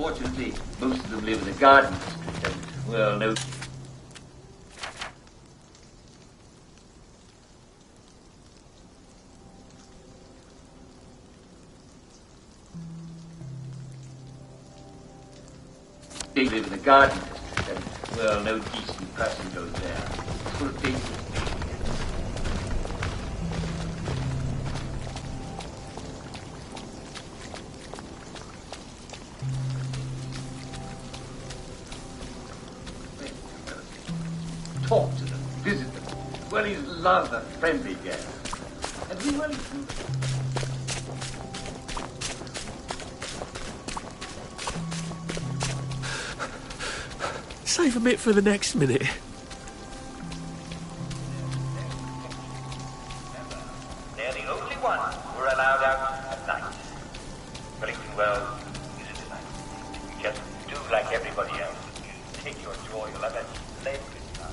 Fortunately, most of them live in the garden district, and, well, no... They live in the garden district, and, well, no decent person goes there. It's full of dangerous talk to them, visit them. Well, he's rather friendly guy. And we want to... Save a bit for the next minute. They're the only ones who are allowed out at night. Wellington Wells is a delight. You just do like everybody else. You take your joy, you'll have a splendid time.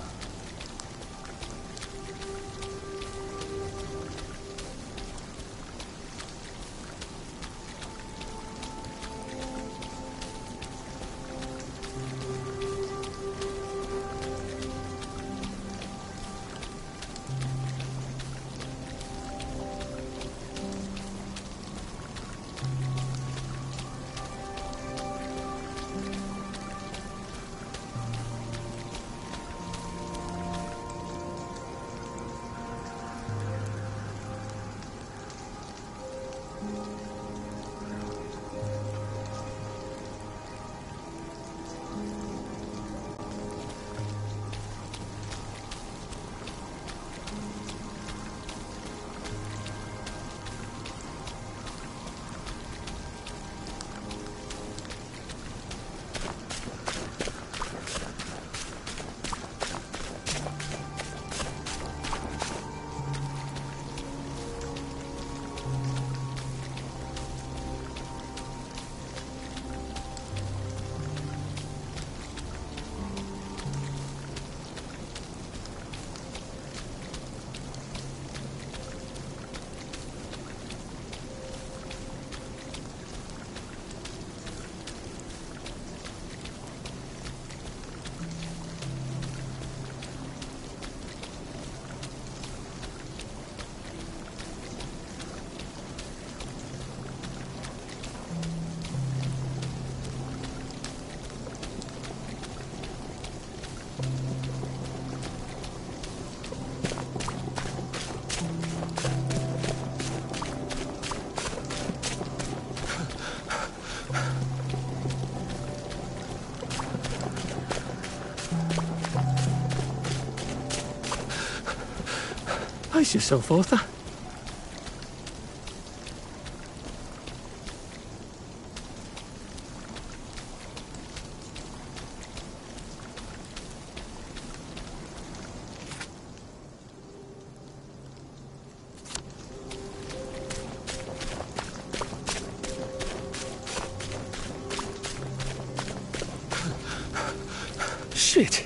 Pace yourself, Arthur. Shit.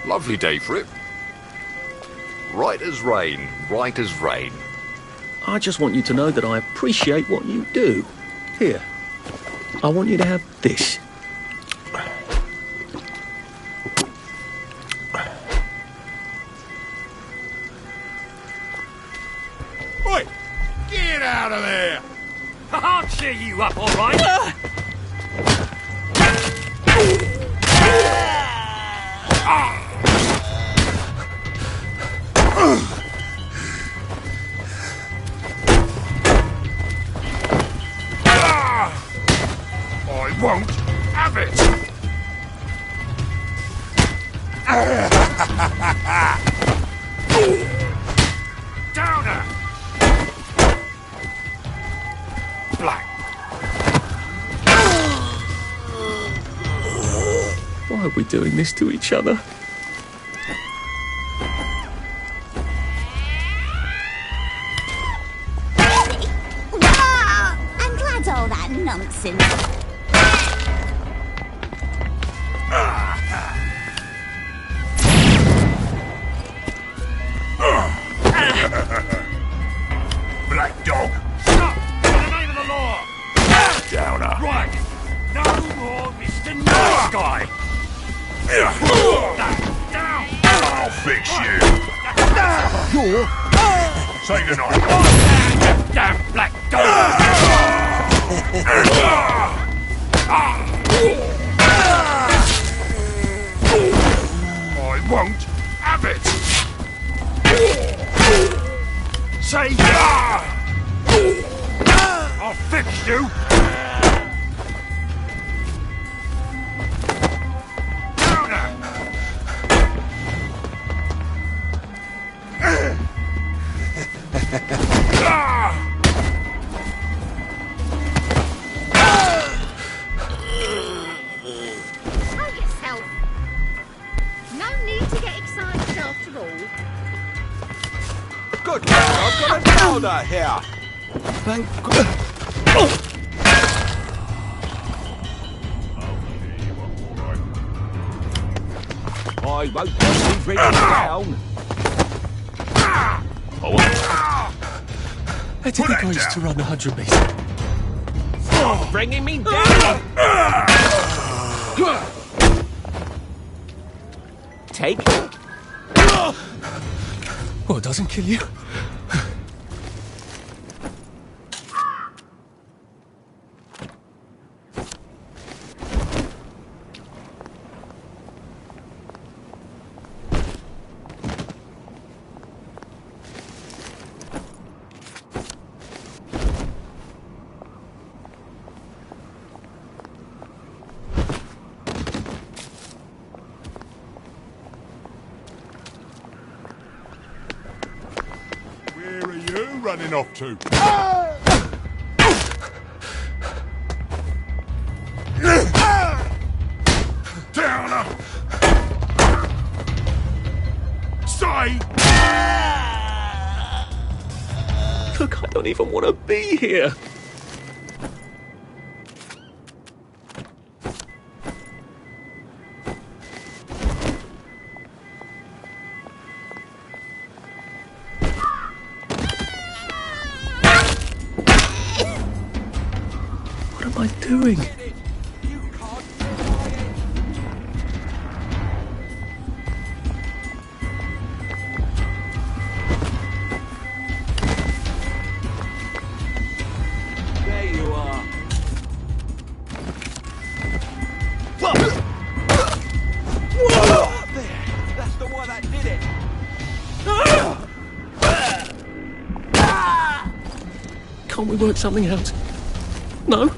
Lovely day for it. Right as rain, right as rain. I just want you to know that I appreciate what you do. Here, I want you to have this. Get out of there! I'll cheer you up, all right? I won't have it! Downer! Black. Why are we doing this to each other? I'm glad all that nonsense. Black dog. Stop! In the name of the law! Downer. Right! No more Mr. Nice Guy! Down! I'll fix you. You're... Say goodnight. Damn black dog! I won't have it. Say I'll fix you! Downer. Tell yourself. No need to get excited after all. Good, I've got a powder here. Thank God. I won't be bringing down. I didn't think I used to run 100 meters. Bringing me down. Take. Oh, it doesn't kill you. Where are you running off to? Downer! Say! Look, I don't even want to be here. What am I doing? There you are. There. That's the one that did it. Can't we work something out? No?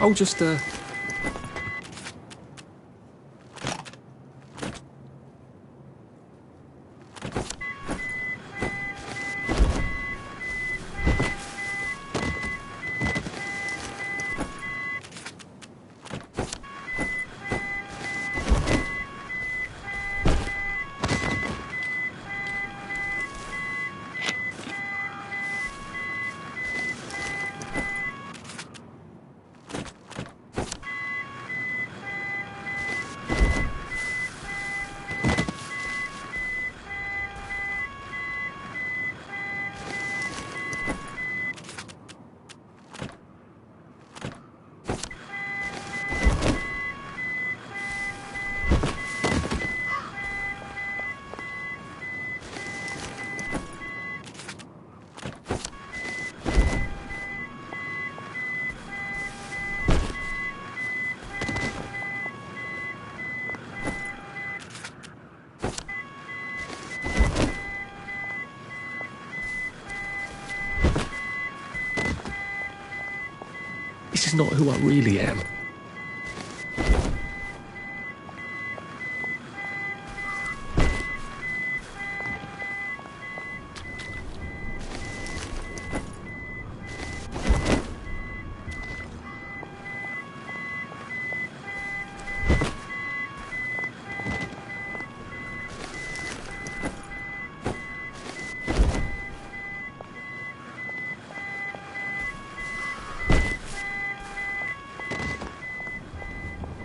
I'll just, is not who I really am.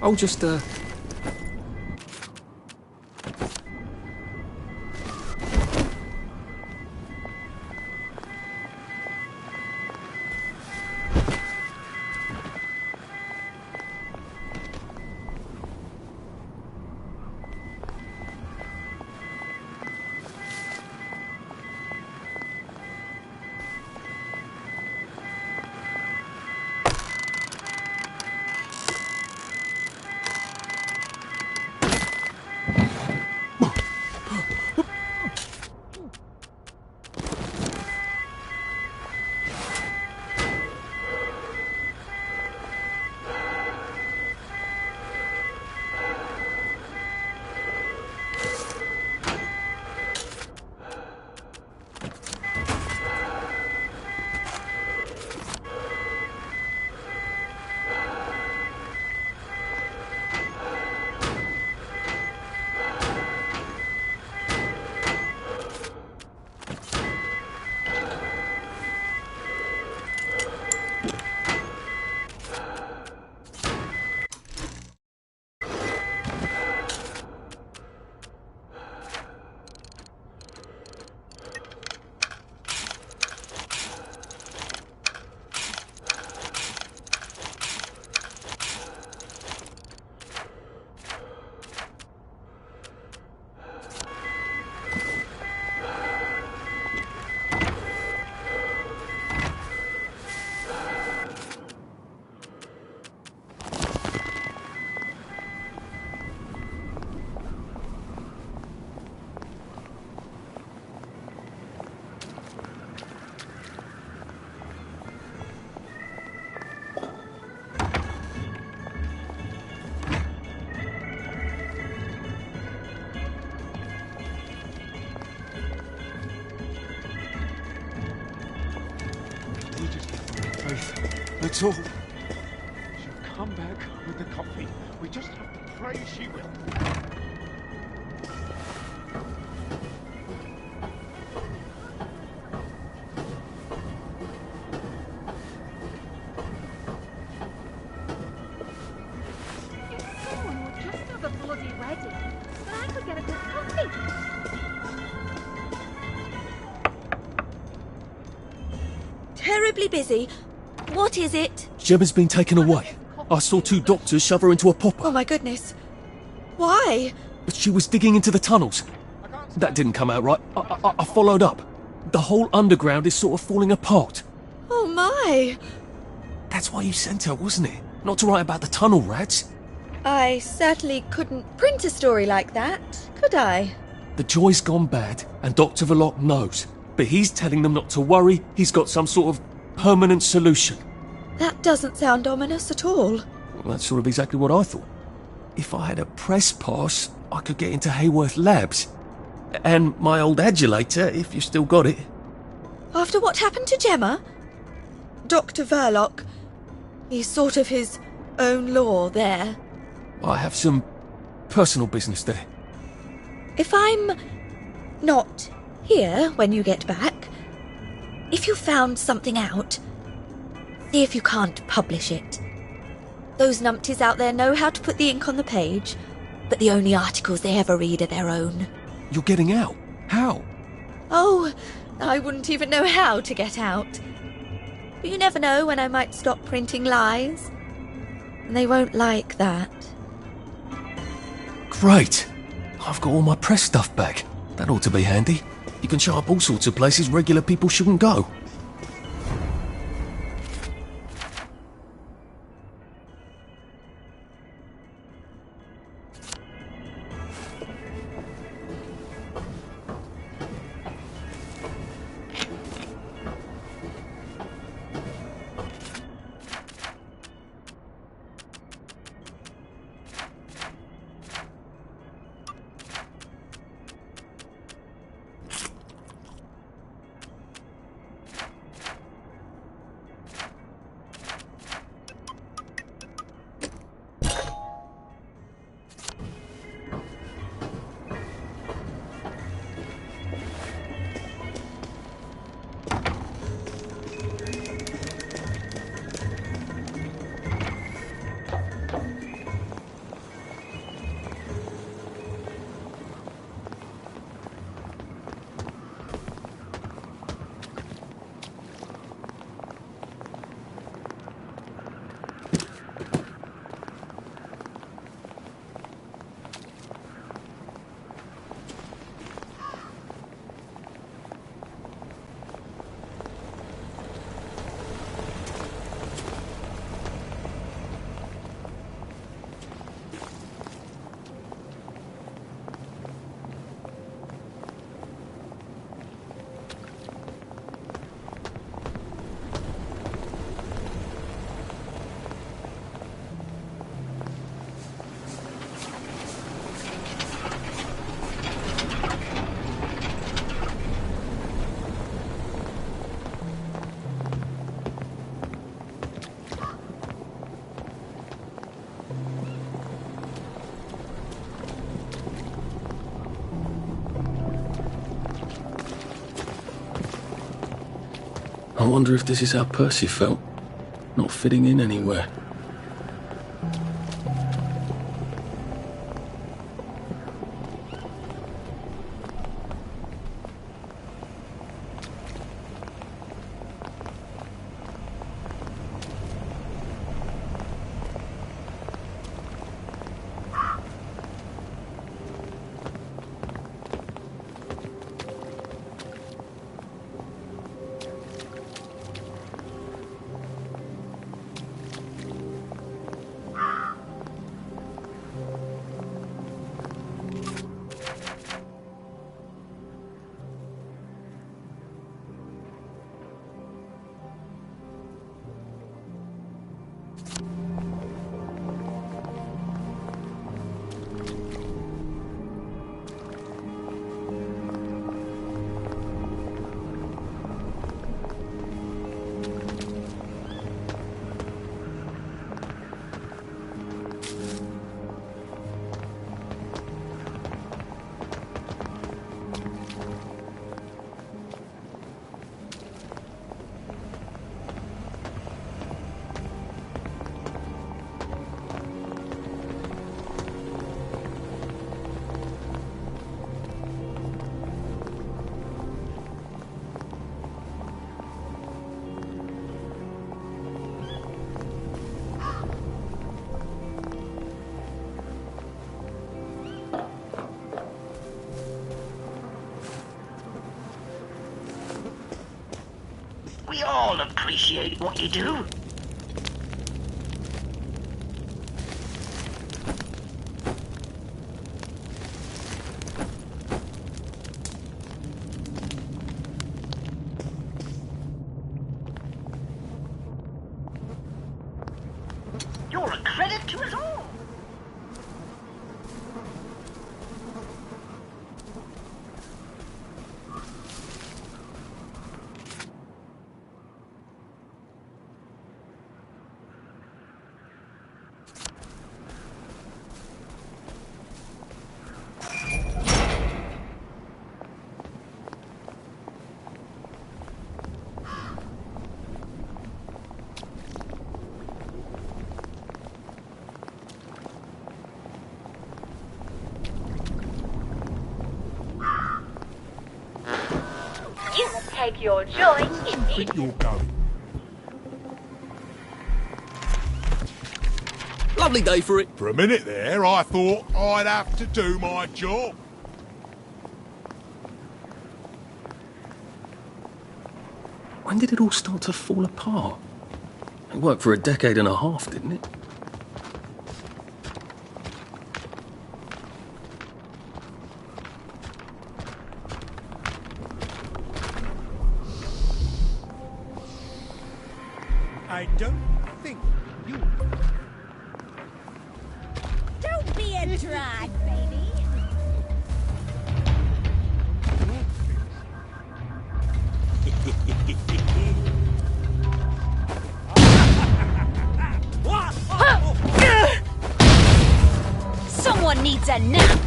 I'll just, That's all. She'll come back with the coffee. We just have to pray she will. If someone would just have a bloody wedding, then I could get a good coffee. Terribly busy. What is it? Gemma's been taken away. I saw 2 doctors shove her into a popper. Oh my goodness. Why? But she was digging into the tunnels. That didn't come out right. I followed up. The whole underground is sort of falling apart. Oh my. That's why you sent her, wasn't it? Not to write about the tunnel rats. I certainly couldn't print a story like that, could I? The joy's gone bad, and Dr. Verloc knows. But he's telling them not to worry. He's got some sort of permanent solution. That doesn't sound ominous at all. Well, that's sort of exactly what I thought. If I had a press pass, I could get into Hayworth Labs. And my old adulator, if you still got it. After what happened to Gemma? Dr. Verloc, he's sort of his own law there. I have some personal business there. If I'm not here when you get back, if you found something out, see if you can't publish it. Those numpties out there know how to put the ink on the page, but the only articles they ever read are their own. You're getting out? How? Oh, I wouldn't even know how to get out. But you never know when I might stop printing lies. And they won't like that. Great. I've got all my press stuff back. That ought to be handy. You can show up all sorts of places regular people shouldn't go. I wonder if this is how Percy felt, not fitting in anywhere. We all appreciate what you do. You're a credit to us all. You will take your joy in it. You're going. Lovely day for it. For a minute there, I thought I'd have to do my job. When did it all start to fall apart? It worked for a decade and a half, didn't it? I don't think you... Don't be a drag, baby. Someone needs a nap.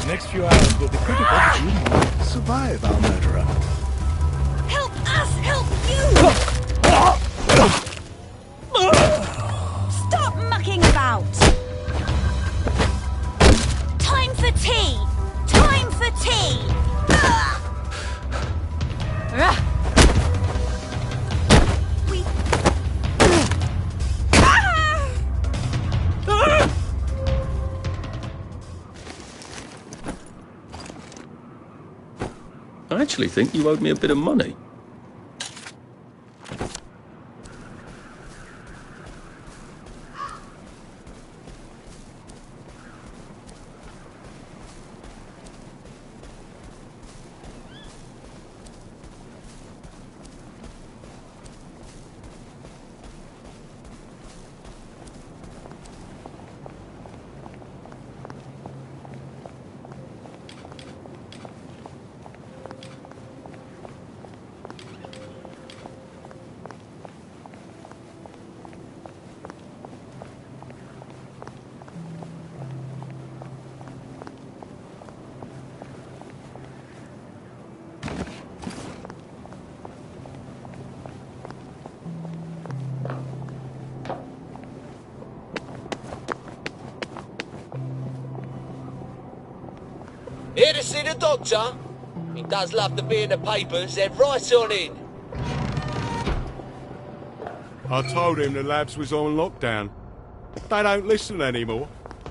Next few hours will be critical that you might survive our murderer. Help us help you! Stop mucking about! Time for tea! Time for tea! I actually think you owed me a bit of money. Here to see the doctor? He does love to be in the papers, then right on in. I told him the labs was on lockdown. They don't listen anymore.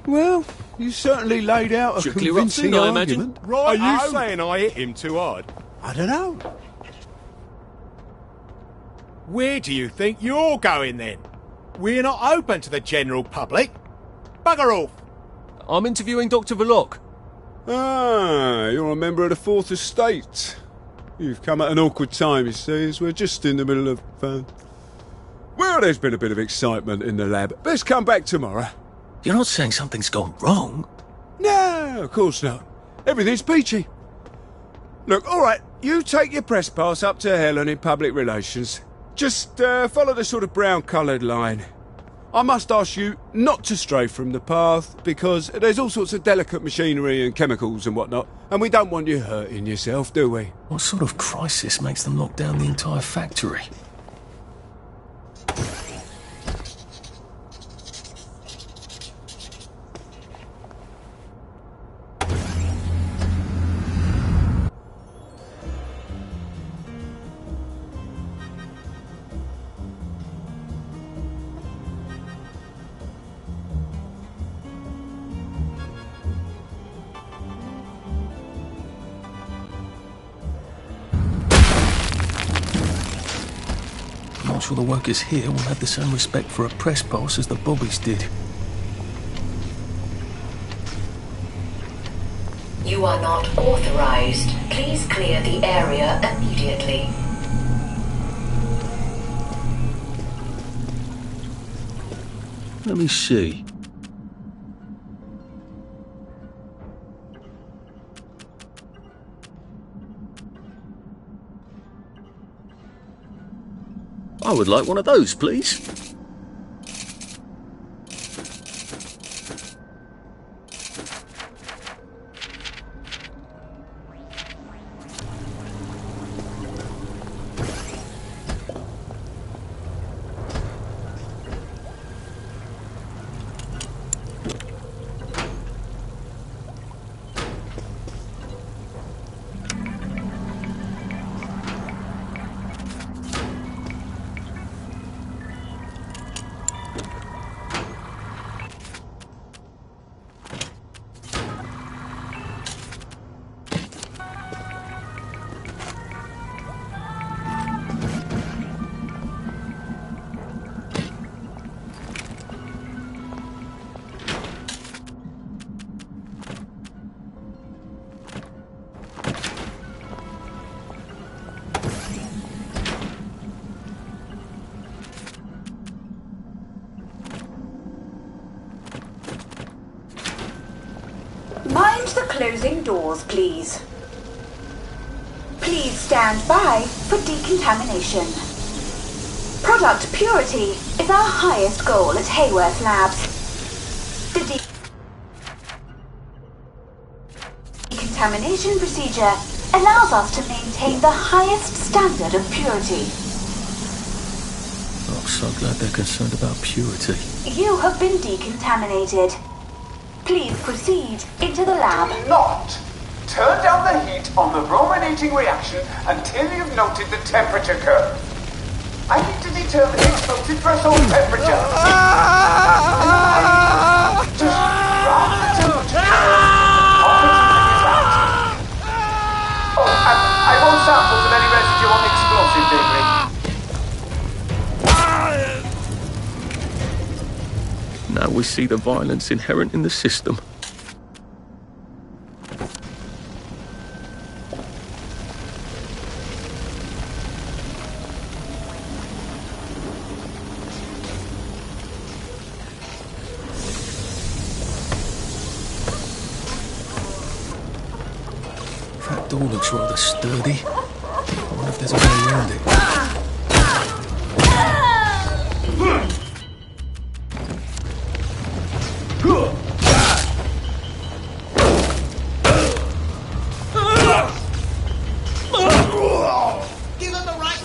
Well, you certainly laid out a Should clear up convincing soon, I imagine. argument. Right, are you saying I hit him too hard? I don't know. Where do you think you're going then? We're not open to the general public. Bugger off! I'm interviewing Dr. Verloc. Ah, you're a member of the Fourth Estate. You've come at an awkward time, you see, as we're just in the middle of... Well, there's been a bit of excitement in the lab. Let's come back tomorrow. You're not saying something's gone wrong? No, of course not. Everything's peachy. Look, all right, you take your press pass up to Helen in public relations. Just follow the sort of brown-coloured line. I must ask you not to stray from the path, because there's all sorts of delicate machinery and chemicals and whatnot, and we don't want you hurting yourself, do we? What sort of crisis makes them lock down the entire factory? I'm sure the workers here will have the same respect for a press pass as the Bobbies did. You are not authorized. Please clear the area immediately. Let me see. I would like one of those, please. Mind the closing doors, please. Please stand by for decontamination. Product purity is our highest goal at Hayworth Labs. The decontamination procedure allows us to maintain the highest standard of purity. I'm so glad they're concerned about purity. You have been decontaminated. Please proceed into the lab. Not turn down the heat on the brominating reaction until you've noted the temperature curve. I need to determine the explosive threshold temperature. Just drop the temperature curve. Oh, and I won't samples of any residue on the explosive debris. Now we see the violence inherent in the system. That door looks rather sturdy. I wonder if there's a way around it. Get on the right.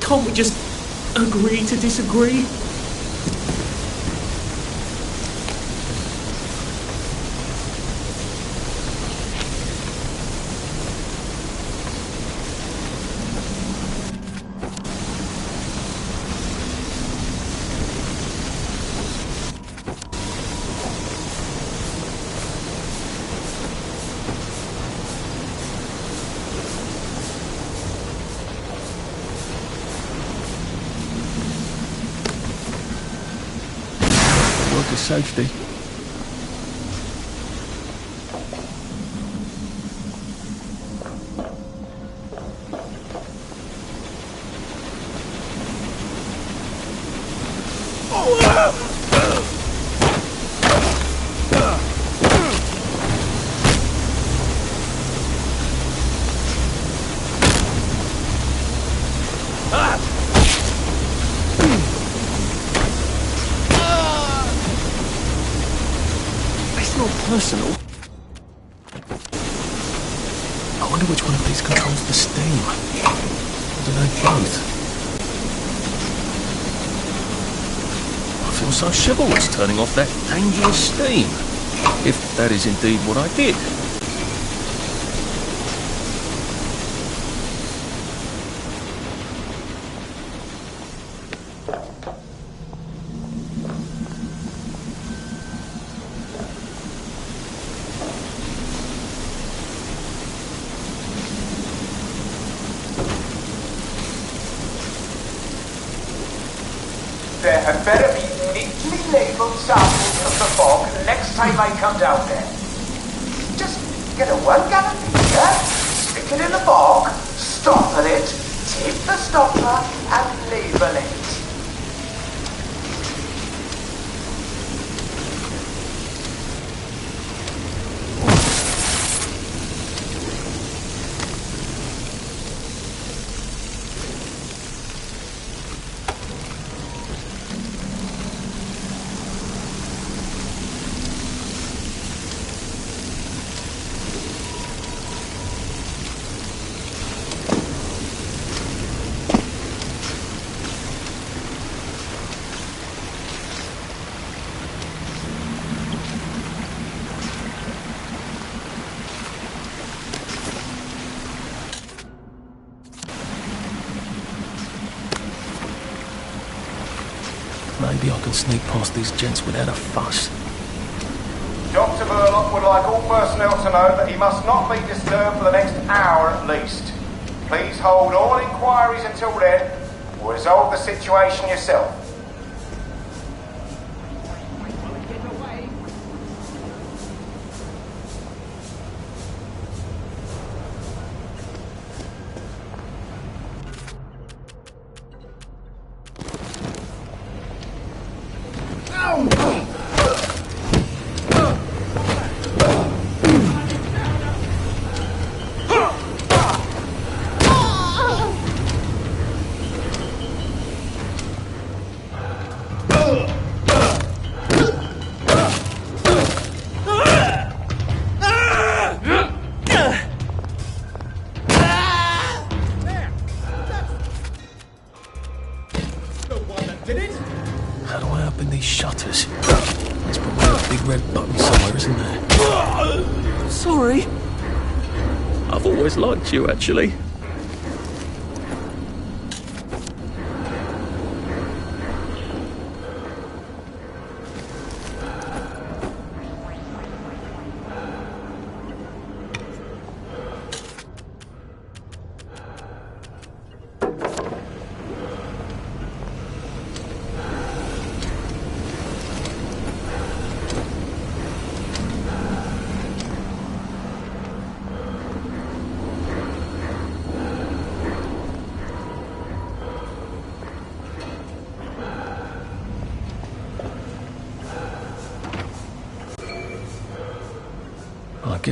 Can't we just agree to disagree? Safety. Personal. I wonder which one of these controls the steam. Or do they both? I feel so chivalrous turning off that dangerous steam. If that is indeed what I did. There had better be neatly labelled samples of the fog next time I come down there. Just get a 1 gallon beaker, stick it in the fog, stopper it, tape the stopper, and label it. Maybe I can sneak past these gents without a fuss. Dr. Burlock would like all personnel to know that he must not be disturbed for the next hour at least. Please hold all inquiries until then, or resolve the situation yourself. How do I open these shutters? There's probably a big red button somewhere, isn't there? Sorry. I've always liked you, actually.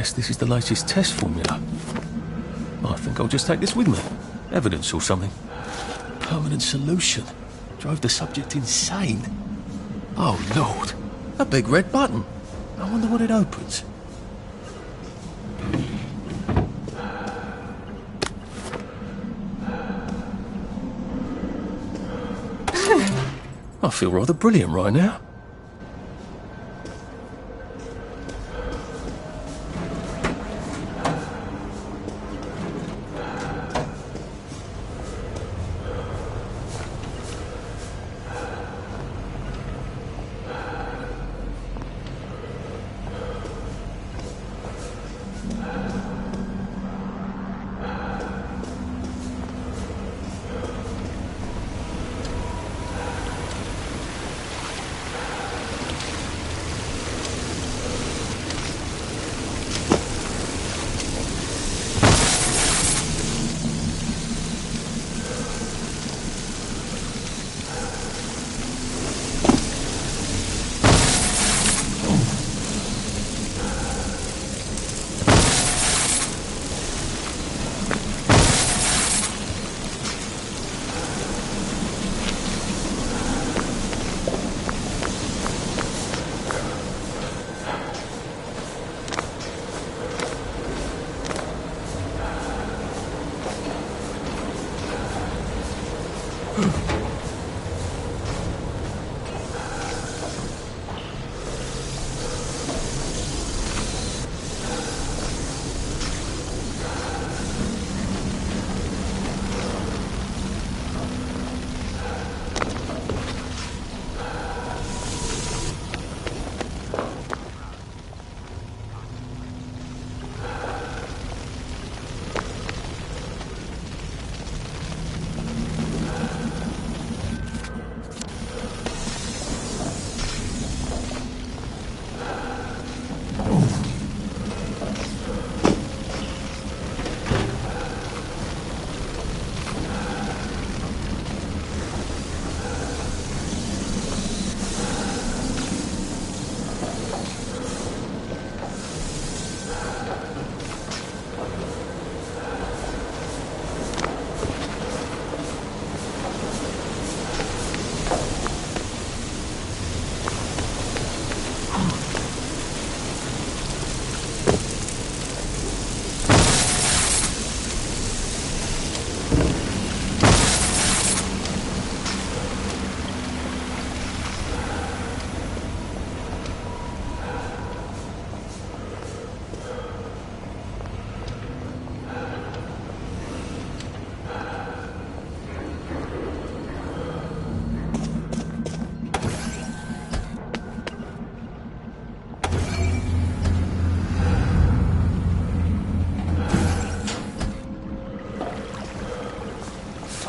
guess this is the latest test formula. I think I'll just take this with me. Evidence or something. Permanent solution. Drove the subject insane. Oh, Lord. A big red button. I wonder what it opens. I feel rather brilliant right now.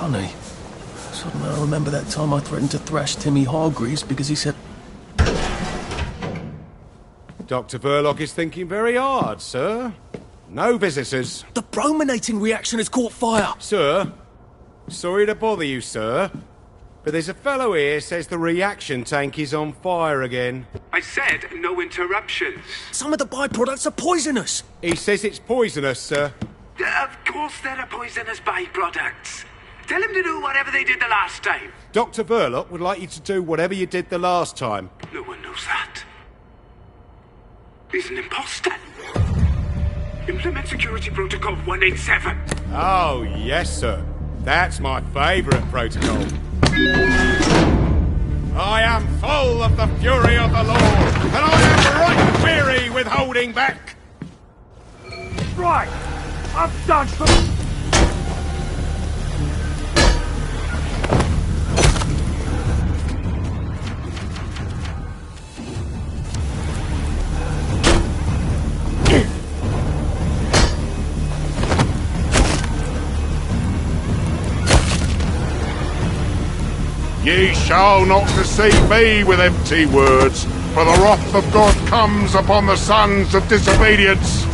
Funny. Suddenly I remember that time I threatened to thrash Timmy Hargreaves because he said... Dr. Verloc is thinking very hard, sir. No visitors. The brominating reaction has caught fire! Sir, sorry to bother you, sir, but there's a fellow here says the reaction tank is on fire again. I said no interruptions. Some of the byproducts are poisonous! He says it's poisonous, sir. Of course there are poisonous byproducts. Tell him to do whatever they did the last time. Dr. Verloc would like you to do whatever you did the last time. No one knows that. He's an imposter. Implement Security Protocol 187. Oh, yes, sir. That's my favourite protocol. I am full of the fury of the Lord, and I am right weary with holding back. Right, I'm done for... Ye shall not deceive me with empty words, for the wrath of God comes upon the sons of disobedience.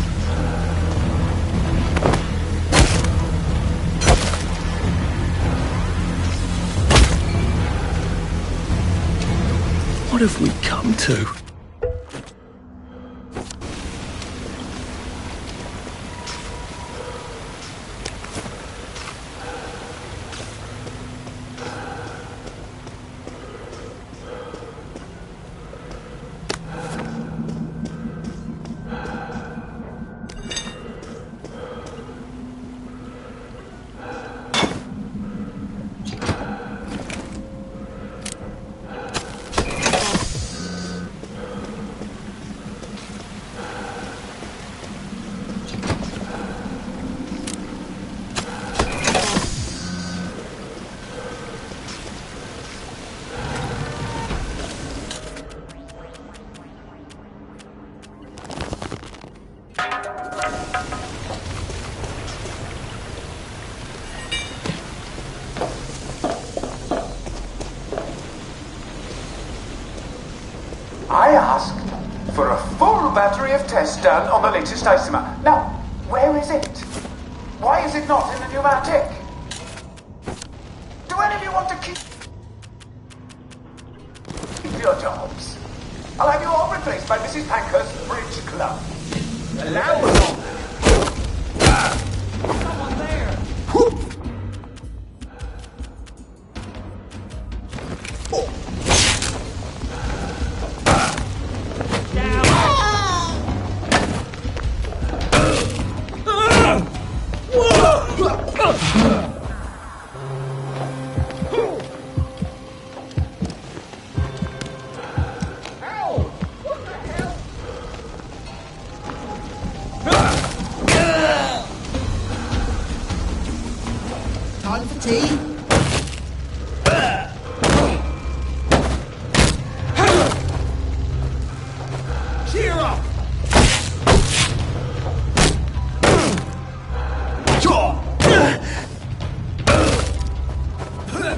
What have we come to? battery of tests done on the latest isomer. Now, where is it? Why is it not in the pneumatic? Do any of you want to keep your jobs? I'll have you all replaced by Mrs. Pankhurst's Bridge Club. Allow us all. Someone there. Time for tea. Cheer up!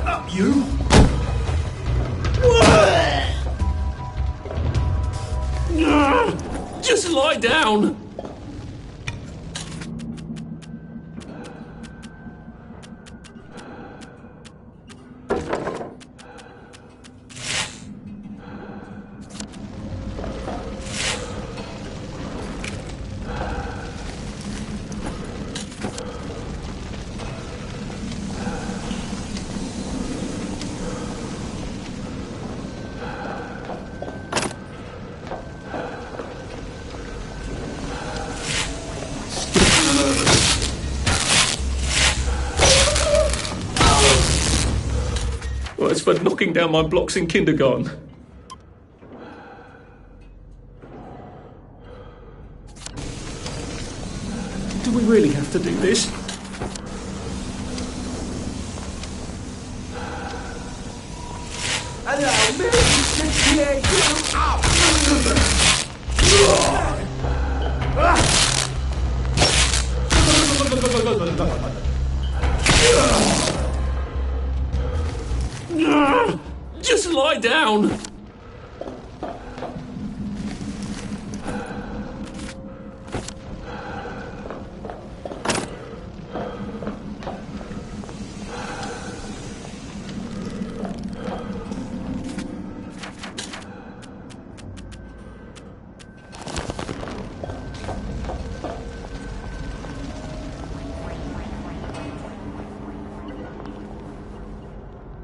Up you! Just lie down! Well, it's for knocking down my blocks in kindergarten. Do we really have to do this? Allow me to clear you out! Just lie down!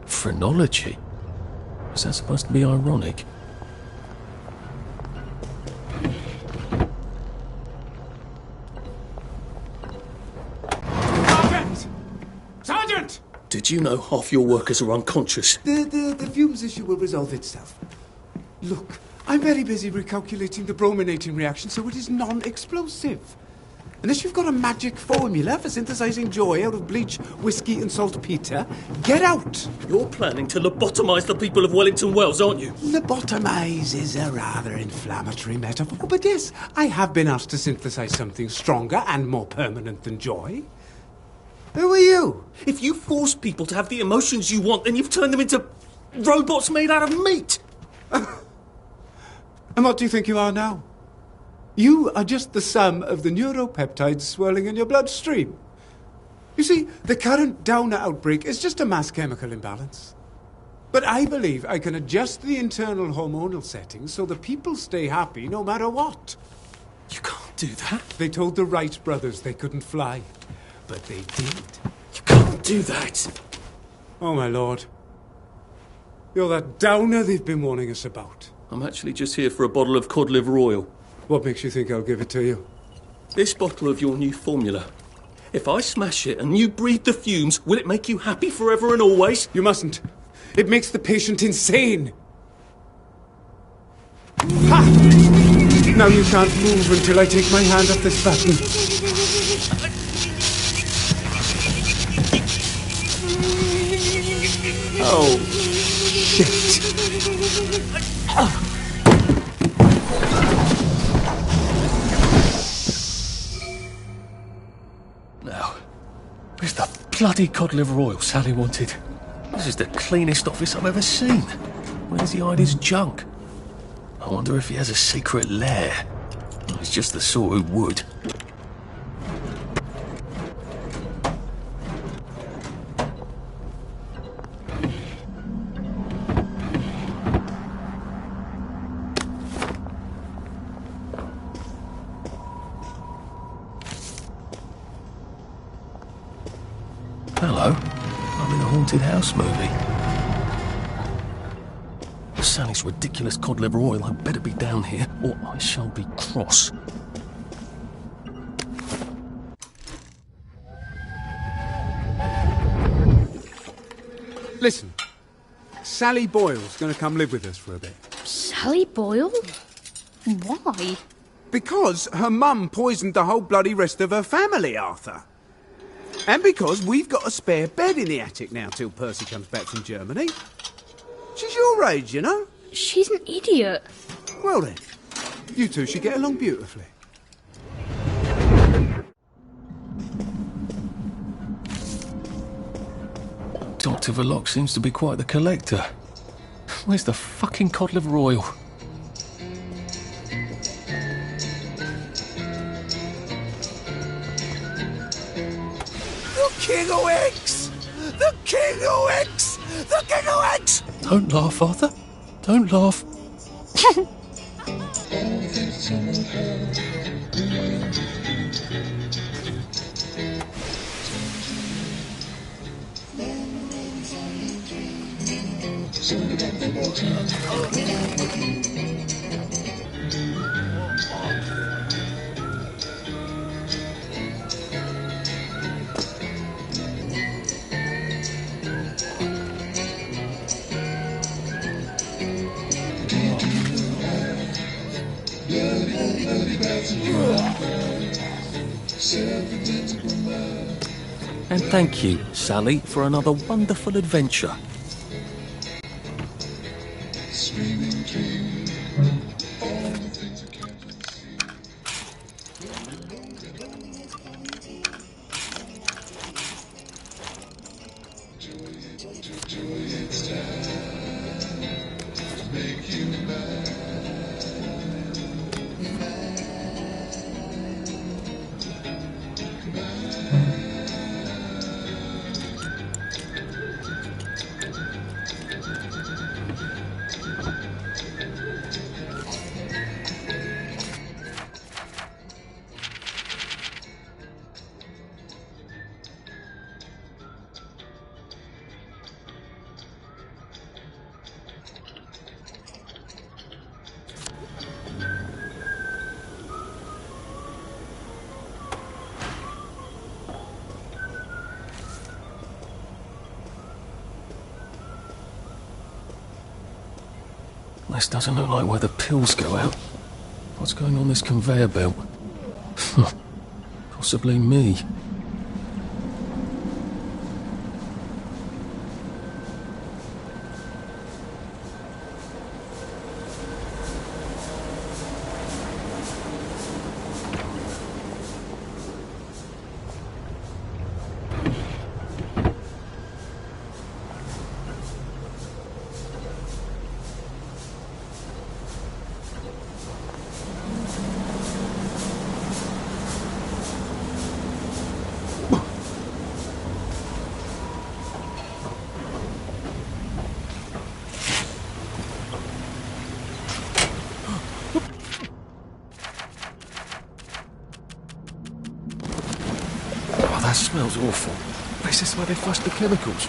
Phrenology? Is that supposed to be ironic? Sergeant! Sergeant! Did you know half your workers are unconscious? The fumes issue will resolve itself. Look, I'm very busy recalculating the brominating reaction so it is non-explosive. Unless you've got a magic formula for synthesizing joy out of bleach, whiskey and saltpeter, get out! You're planning to lobotomize the people of Wellington Wells, aren't you? Lobotomize is a rather inflammatory metaphor, but yes, I have been asked to synthesize something stronger and more permanent than joy. Who are you? If you force people to have the emotions you want, then you've turned them into robots made out of meat! And what do you think you are now? You are just the sum of the neuropeptides swirling in your bloodstream. You see, the current Downer outbreak is just a mass chemical imbalance. But I believe I can adjust the internal hormonal settings so the people stay happy no matter what. You can't do that. They told the Wright brothers they couldn't fly, but they did. You can't do that. Oh, my lord. You're that Downer they've been warning us about. I'm actually just here for a bottle of cod liver oil. What makes you think I'll give it to you? This bottle of your new formula. If I smash it and you breathe the fumes, will it make you happy forever and always? You mustn't. It makes the patient insane. Ha! Now you can't move until I take my hand off this button. Oh, shit. Now, where's the bloody cod liver oil Sally wanted? This is the cleanest office I've ever seen. Where does he hide his junk? I wonder if he has a secret lair. He's just the sort who would. Hello. I'm in a haunted house movie. Sally's ridiculous cod liver oil, I better be down here, or I shall be cross. Listen, Sally Boyle's going to come live with us for a bit. Sally Boyle? Why? Because her mum poisoned the whole bloody rest of her family, Arthur. And because we've got a spare bed in the attic now till Percy comes back from Germany. She's your age, you know. She's an idiot. Well then, you two should get along beautifully. Dr. Verloc seems to be quite the collector. Where's the fucking cod liver oil? The King of Eggs! The King of Eggs! The King of Eggs! Don't laugh, Arthur. Don't laugh. And thank you, Sally, for another wonderful adventure. This doesn't look like where the pills go out. What's going on this conveyor belt? Possibly me. That smells awful. This is where they flush the chemicals.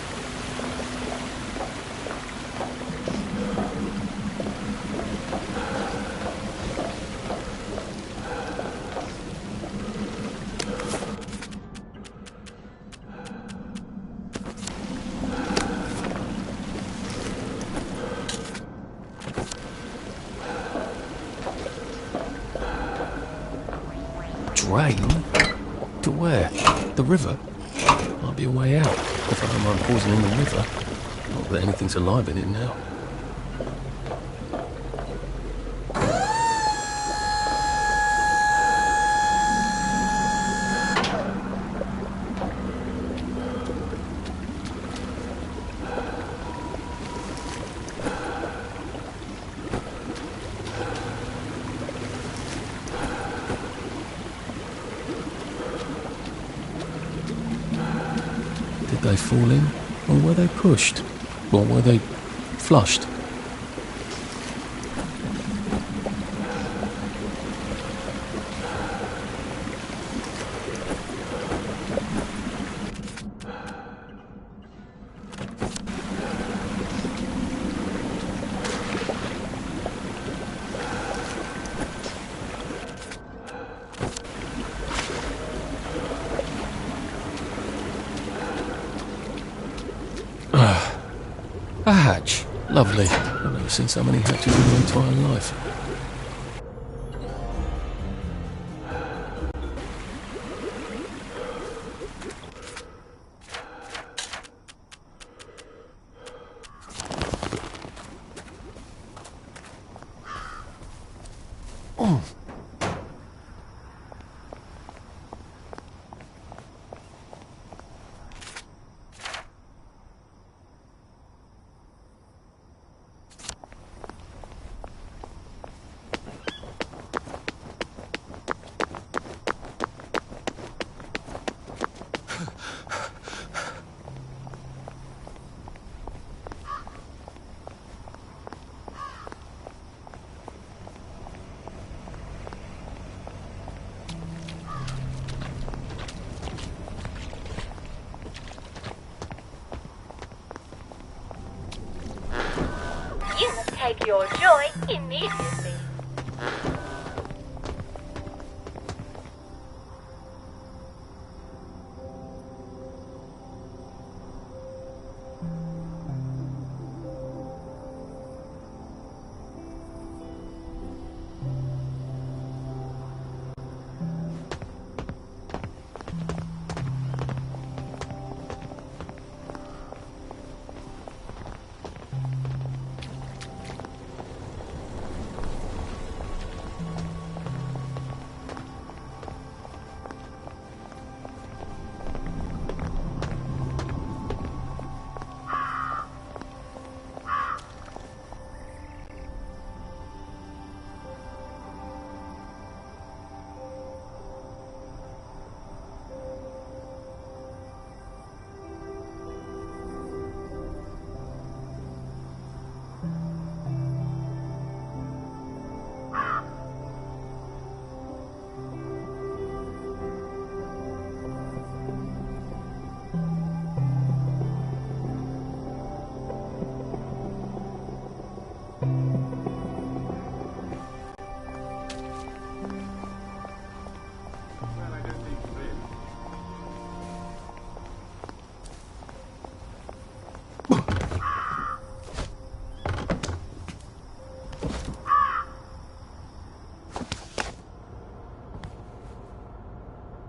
Drain? To where? The river? Might be a way out, if I don't mind poisoning the river. Not that anything's alive in it now. Did they fall in, or were they pushed? Or were they flushed? A hatch. Lovely. I've never seen so many hatches in my entire life. Oh. You must take your joy immediately.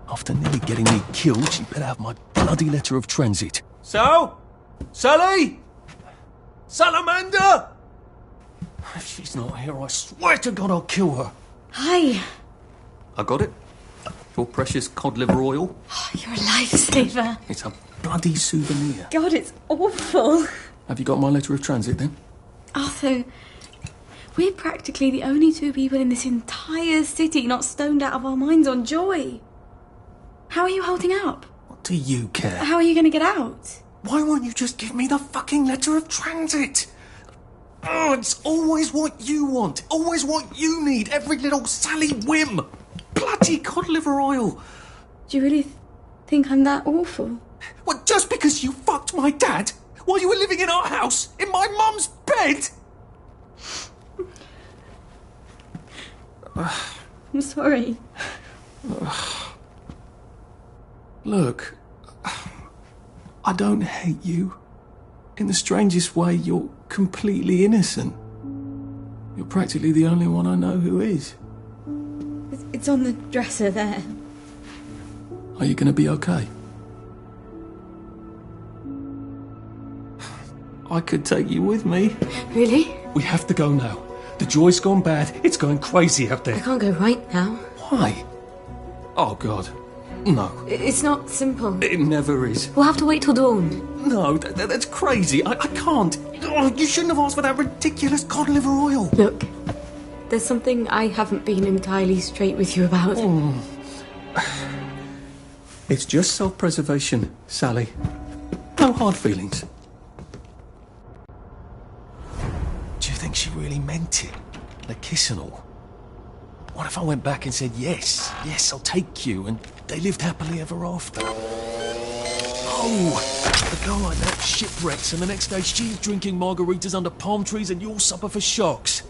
After nearly getting me killed, she better have my bloody letter of transit. So? Sally? Salamander? If she's not here, I swear to God I'll kill her. Hi. I got it. Your precious cod liver oil. Oh, you're a lifesaver. It's a bloody souvenir. God, it's awful. Have you got my letter of transit then? Arthur, we're practically the only two people in this entire city not stoned out of our minds on joy. How are you holding up? What do you care? How are you going to get out? Why won't you just give me the fucking letter of transit? Oh, it's always what you want. Always what you need. Every little Sally whim. Bloody cod liver oil. Do you really think I'm that awful? What, just because you fucked my dad while you were living in our house, in my mum's bed? I'm sorry. Look, I don't hate you. In the strangest way, you're completely innocent. You're practically the only one I know who is. It's on the dresser there. Are you going to be okay? I could take you with me. Really? We have to go now. The joy's gone bad. It's going crazy out there. I can't go right now. Why? Oh, God. No. It's not simple. It never is. We'll have to wait till dawn. No, that's crazy. I can't. Oh, you shouldn't have asked for that ridiculous cod liver oil. Look, there's something I haven't been entirely straight with you about. It's just self-preservation, Sally. No hard feelings. Do you think she really meant it? The kiss and all? What if I went back and said, yes, I'll take you, and they lived happily ever after? Oh, a girl like that shipwrecks, and the next day she's drinking margaritas under palm trees and you'll suffer for sharks.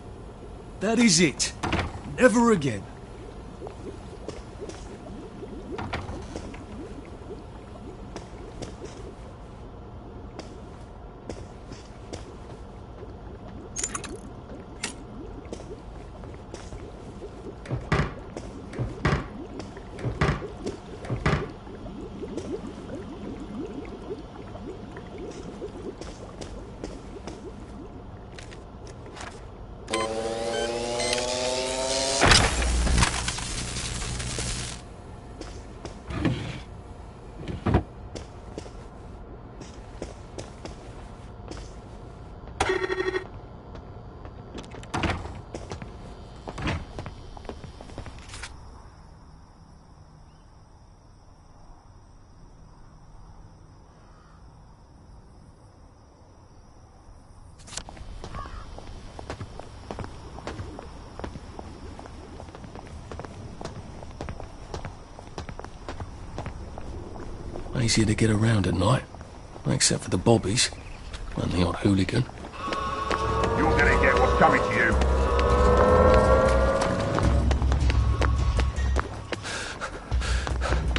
That is it. Never again. Easier to get around at night, except for the bobbies and the odd hooligan. You're gonna get what's coming to you.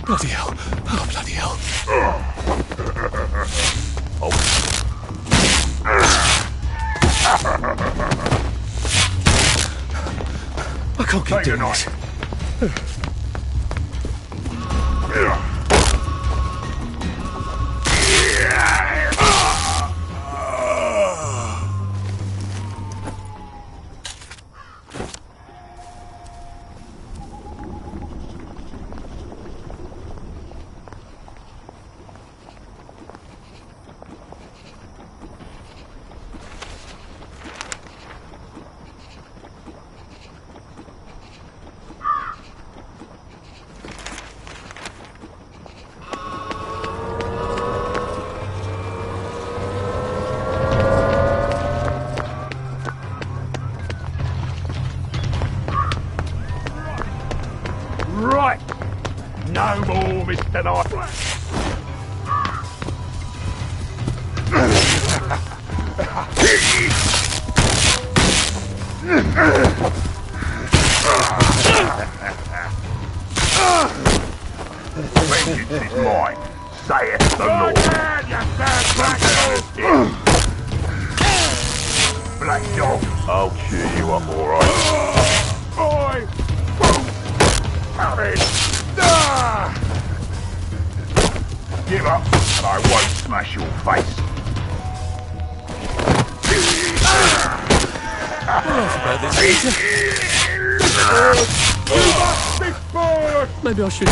Bloody hell. Oh, bloody hell. I can't keep doing this. Right. No more, Mr. Knight. Vengeance is mine, saith the Lord. Black dog. I'll cheer you up, all right. Oi! Give up, and I won't smash your face. Maybe I should.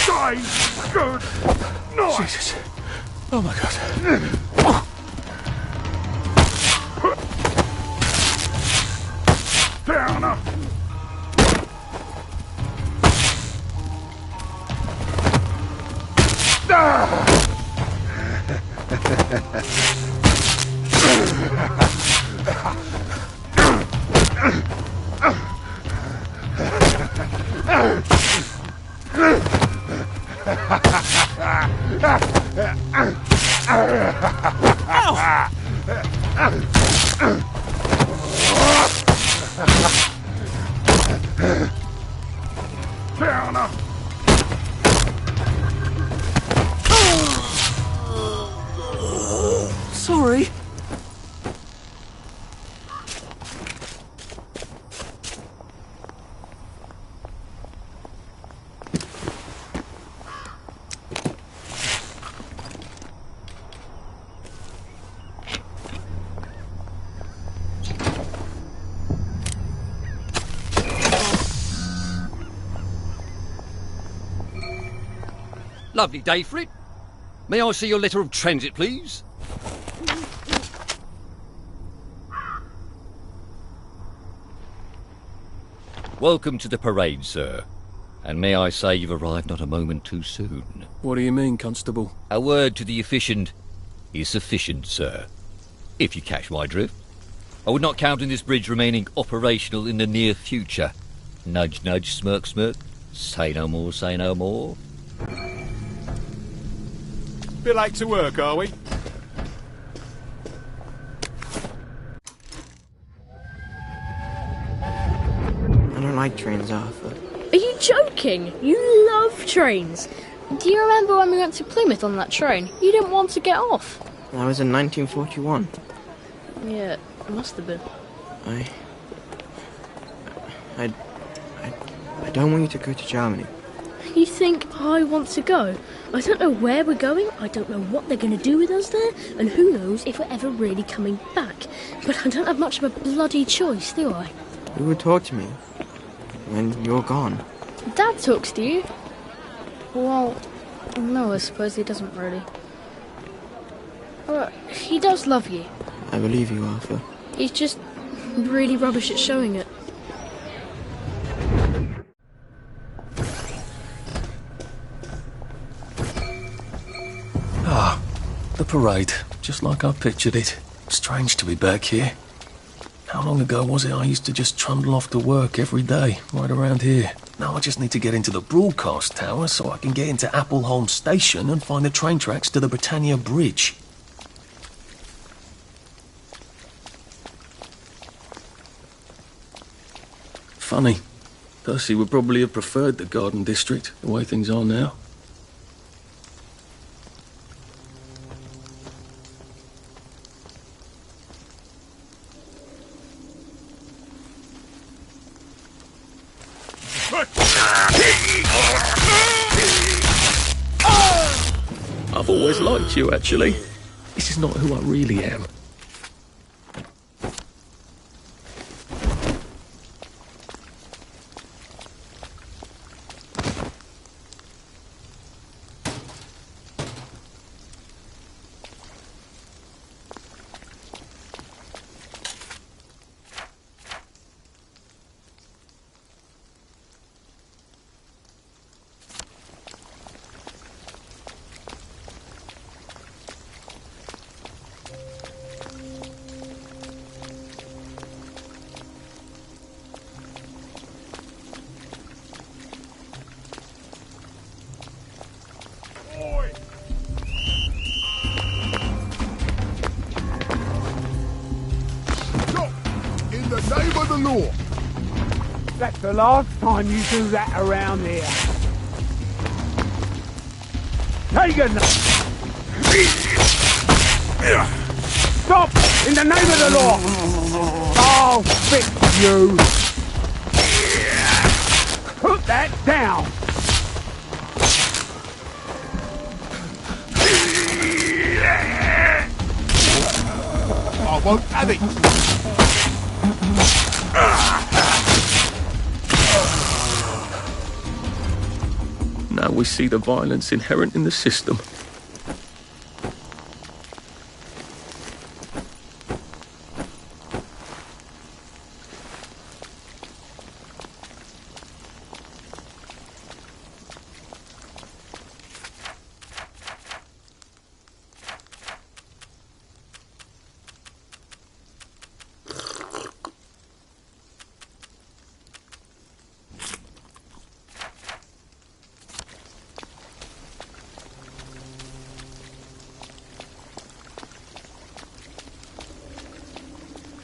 Die, good night. Jesus. Oh my God. Down. Sorry. Lovely day for it. May I see your letter of transit, please? Welcome to the parade, sir. And may I say you've arrived not a moment too soon. What do you mean, Constable? A word to the efficient is sufficient, sir. If you catch my drift. I would not count on this bridge remaining operational in the near future. Nudge, nudge, smirk, smirk. Say no more, say no more. Bit late to work, are we? I don't like trains, Arthur. Are you joking? You love trains. Do you remember when we went to Plymouth on that train? You didn't want to get off. That was in 1941. Yeah, it must have been. I don't want you to go to Germany. You think I want to go? I don't know where we're going, I don't know what they're going to do with us there, and who knows if we're ever really coming back. But I don't have much of a bloody choice, do I? You would talk to me when you're gone. Dad talks to you? Well, no, I suppose he doesn't really. But he does love you. I believe you, Arthur. He's just really rubbish at showing it. Ah, the parade. Just like I pictured it. Strange to be back here. How long ago was it I used to just trundle off to work every day, right around here? Now I just need to get into the broadcast tower so I can get into Appleholm Station and find the train tracks to the Britannia Bridge. Funny. Percy would probably have preferred the Garden District, the way things are now. I've always liked you, actually. This is not who I really am. Name of the law. That's the last time you do that around here. Hagen! Stop! In the name of the law! I'll fix you! Put that down! I won't have it. Now we see the violence inherent in the system.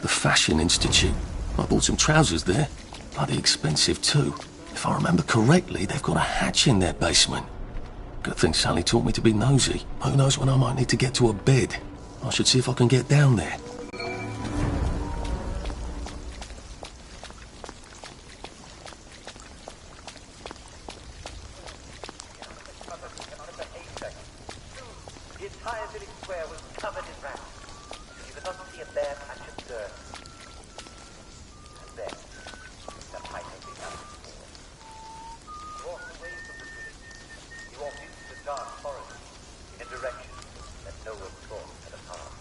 Fashion Institute. I bought some trousers there. Bloody expensive too. If I remember correctly, they've got a hatch in their basement. Good thing Sally taught me to be nosy. Who knows when I might need to get to a bed. I should see if I can get down there. The entire village square was covered in rats. You could not see a bare patch of dirt. And then, the height of the atmosphere. You walked away from the village. You walked into the dark forest in a direction that no one thought had a path.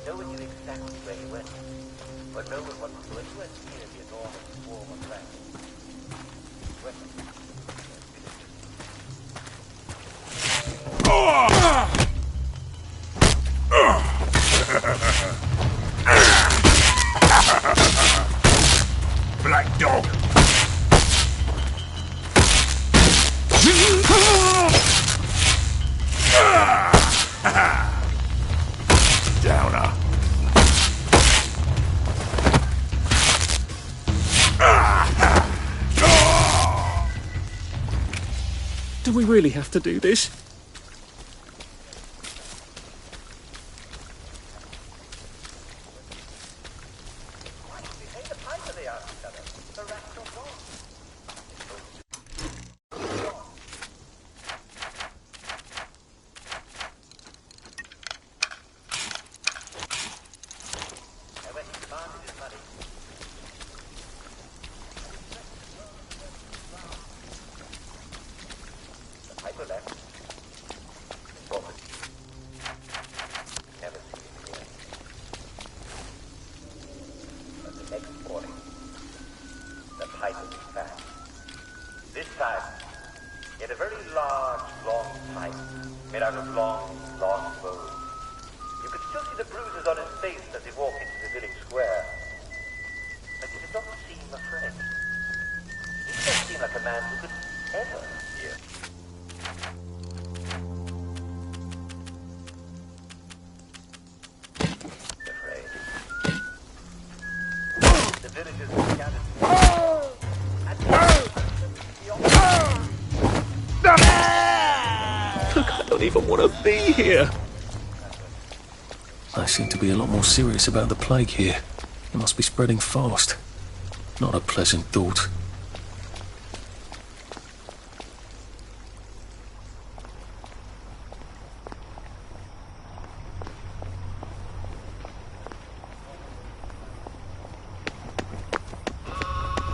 No one knew exactly where you went, but no one wanted to go anywhere near the enormous swarm of rats. Do we really have to do this? I seem to be a lot more serious about the plague here. It must be spreading fast. Not a pleasant thought.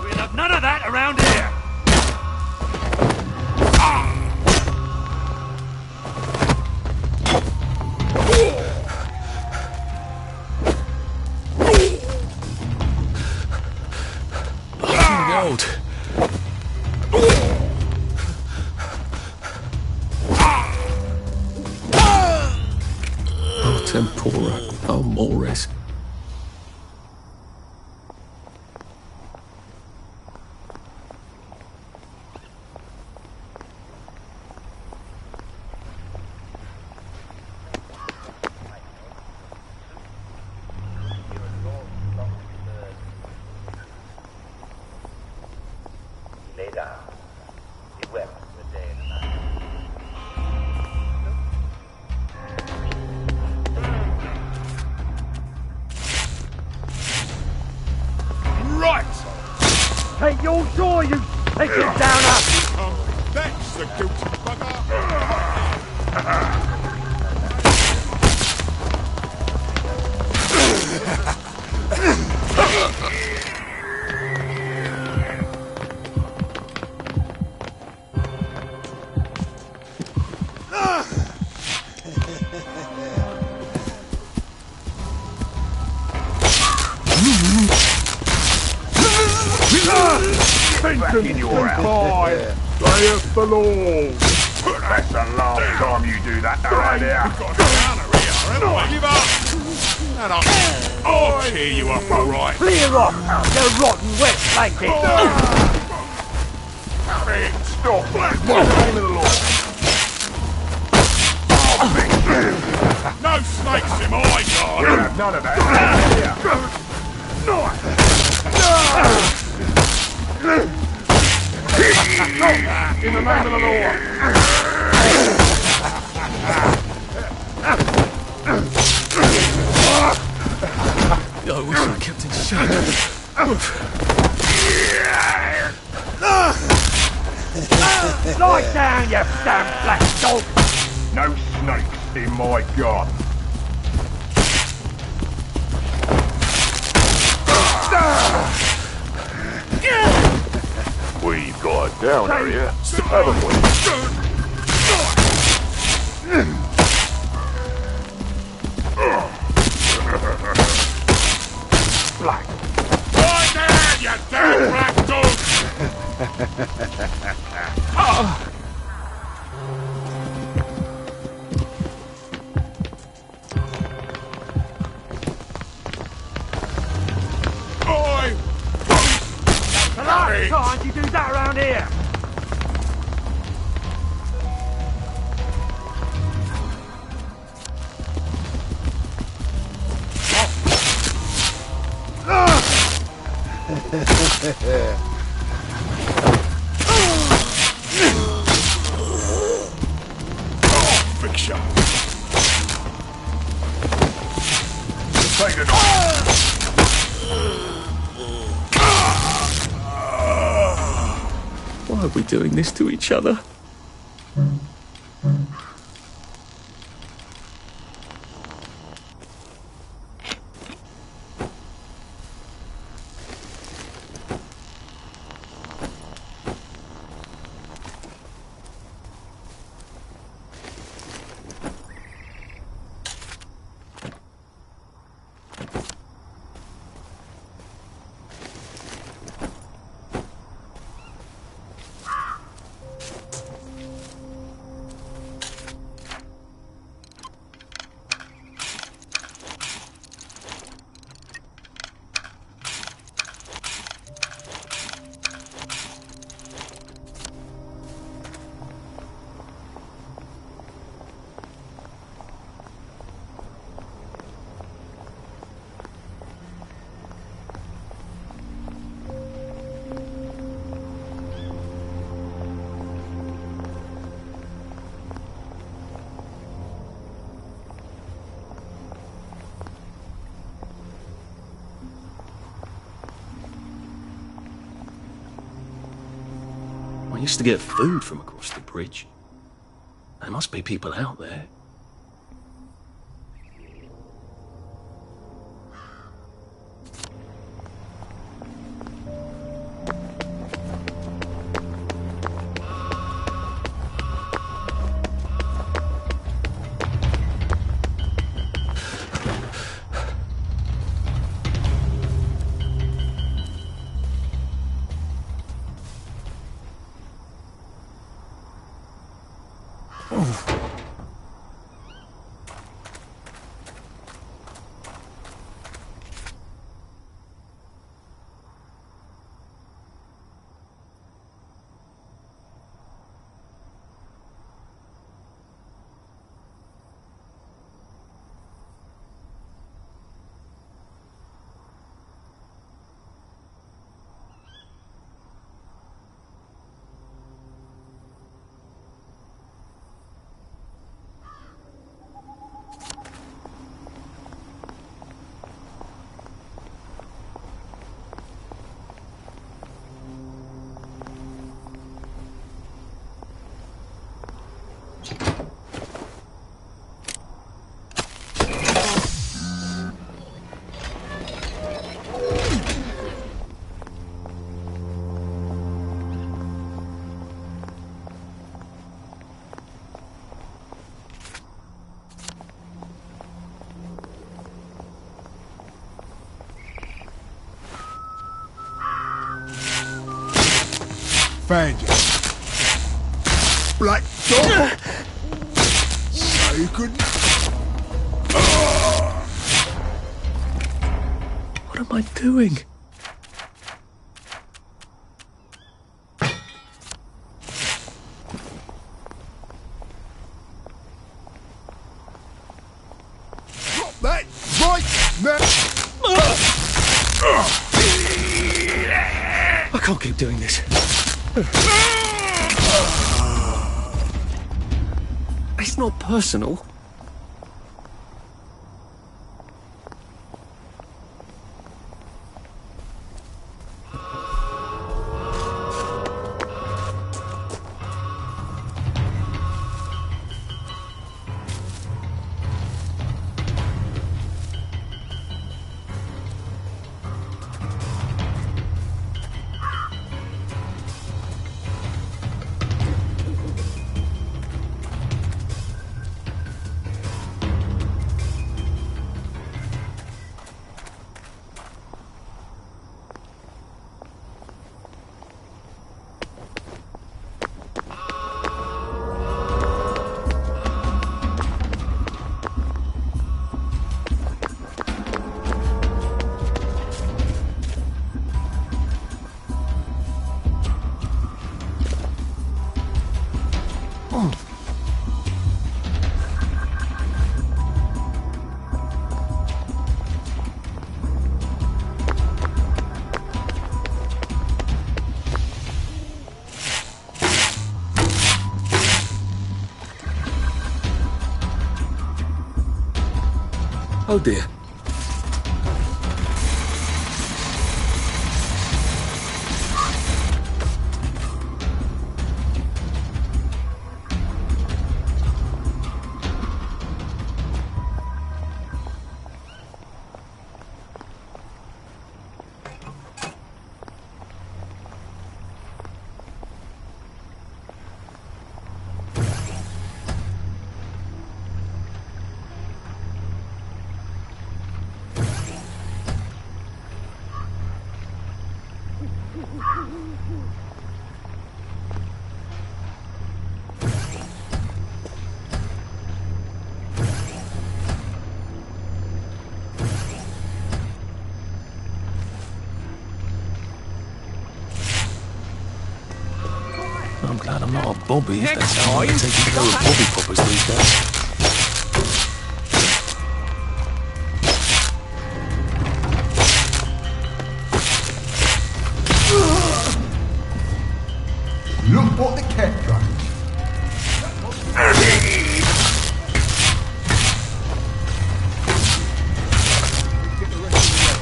We'll have none of that around here! Tempora, Almores. Lay down. He wept for a day and a night. Take your jaw, you pigeon downer! That's the guilty bugger! Back in your house. Saith the Lord. That's the last time you do that around here. We've got to get out of here, haven't we? Give up. Shut up. I'll tear you up all right. Clear off, you rotten wet blanket. Stop. What's the name of the law? No snakes in my garden. None of that. In the name of the Lord. I wish I kept in shape. Lie down, you damn black dog! No snakes in my garden. We've got a downer here, haven't we? Black. Lie down, you damn black dog! The last time you do that around here! picture. Take it on. Why are we doing this to each other? I used to get food from across the bridge. There must be people out there. Found you. Black dog. So you couldn't. What am I doing? Drop that right now. I can't keep doing this. It's not personal. Oh dear. I'm glad I'm not a Bobby, if that's how I'm taking care of Bobby poppers these days. Look what the cat done.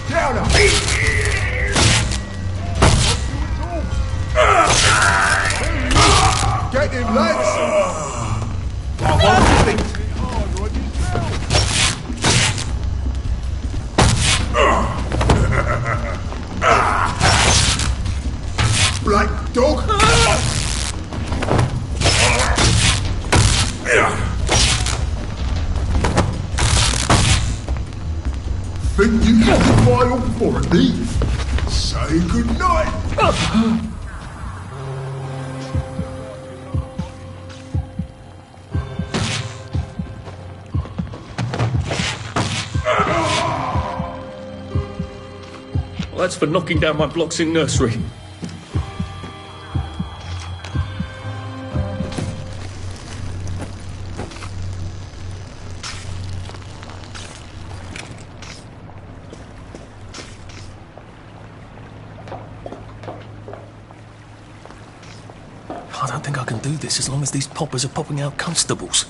Down up. Get him, lads! I won't think. Black dog! Think you got the file for me? Say goodnight! Well, that's for knocking down my blocks in nursery. I don't think I can do this as long as these poppers are popping out constables.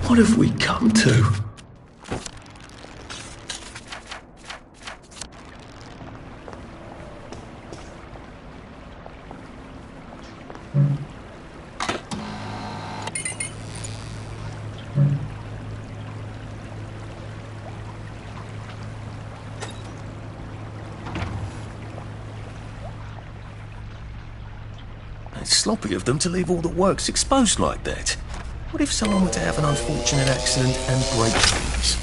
What have we come to? It's sloppy of them to leave all the works exposed like that. What if someone were to have an unfortunate accident and break things?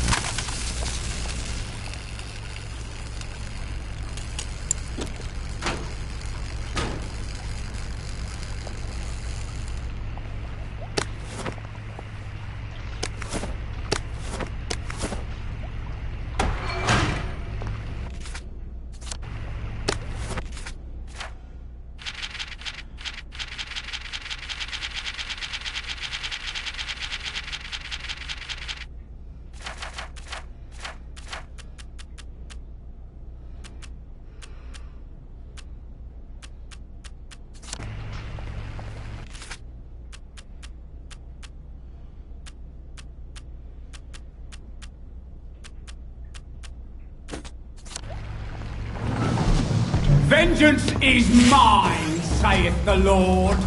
Vengeance is mine, saith the Lord.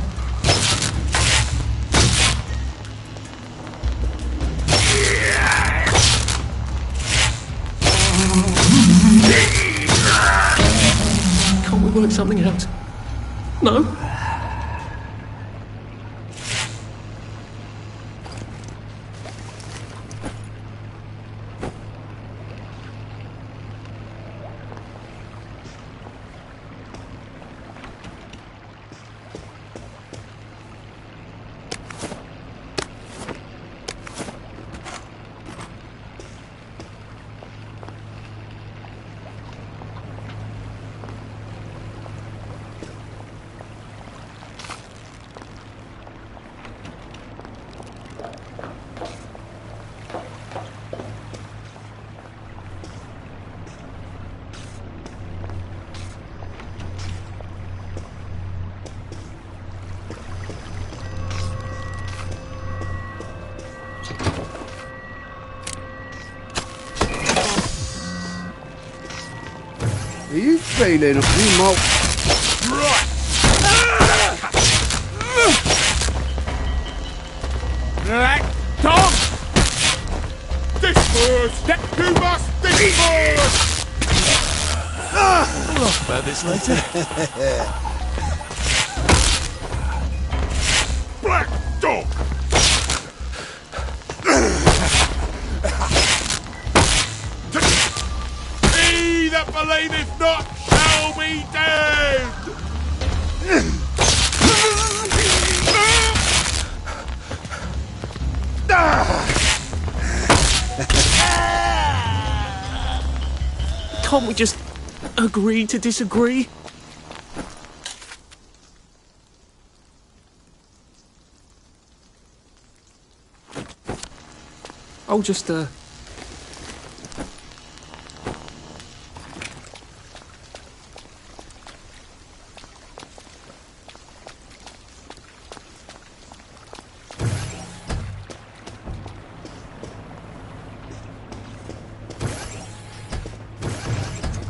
Can't we work something out? No? Are you feeling me, Malt? Right! Black Tom! This first! You must this first! We'll laugh about this later. Black Dog! He that believeth not shall be damned! Can't we just agree to disagree? I'll just,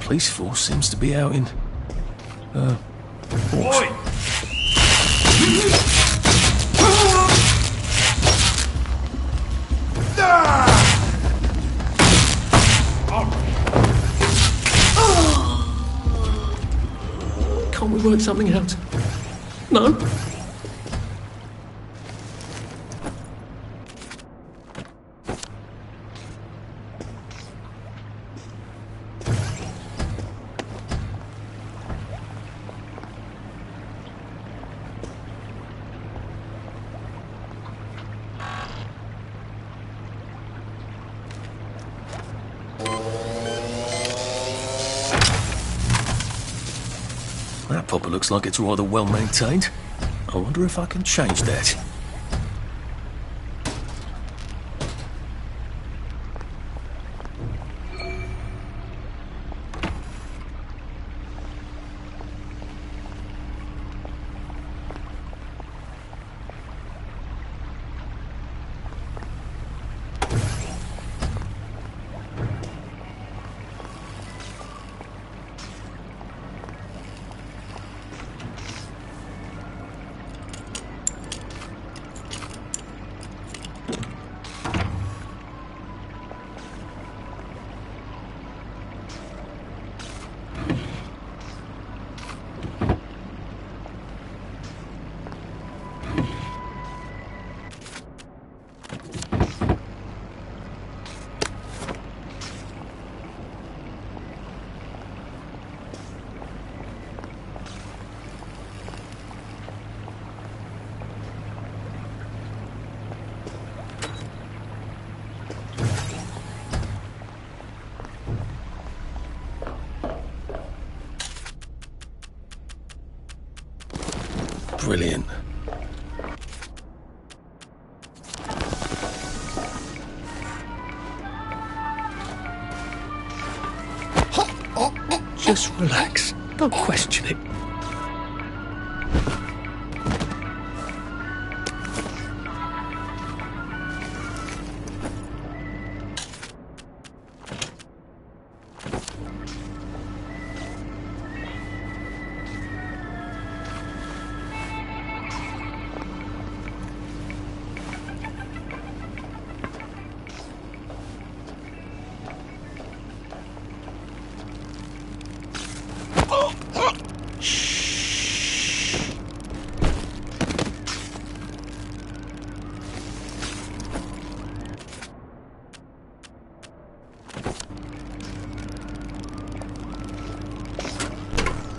police force seems to be out in, Oi! Can't we work something out? No? That pubber looks like it's rather well maintained. I wonder if I can change that. Brilliant. Just relax. Don't question it.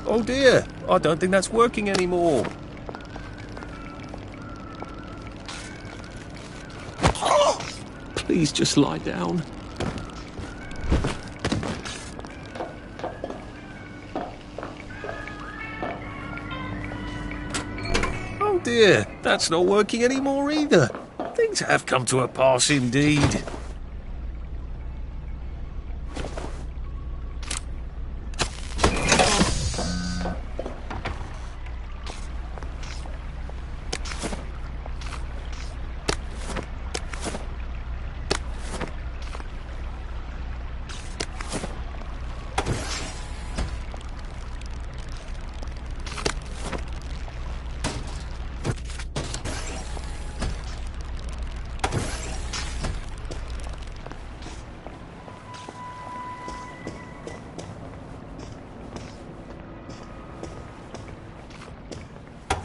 Oh dear, I don't think that's working anymore. Please just lie down. Oh dear, that's not working anymore either. Things have come to a pass indeed.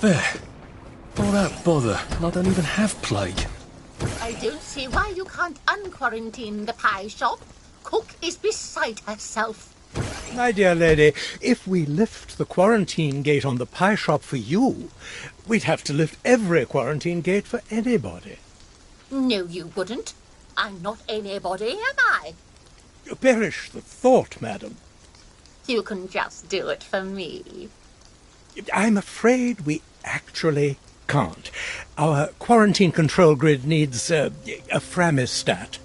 There. All that bother, and I don't even have plague. I don't see why you can't unquarantine the pie shop. Cook is beside herself. My dear lady, if we lift the quarantine gate on the pie shop for you, we'd have to lift every quarantine gate for anybody. No, you wouldn't. I'm not anybody, am I? Perish the thought, madam. You can just do it for me. I'm afraid we actually can't. Our quarantine control grid needs a Framistat.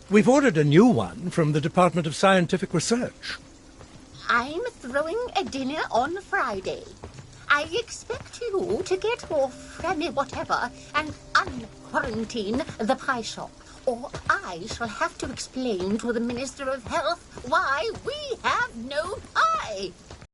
We've ordered a new one from the Department of Scientific Research. I'm throwing a dinner on Friday. I expect you to get your Fremi whatever and unquarantine the pie shop, or I shall have to explain to the Minister of Health why we have no pie.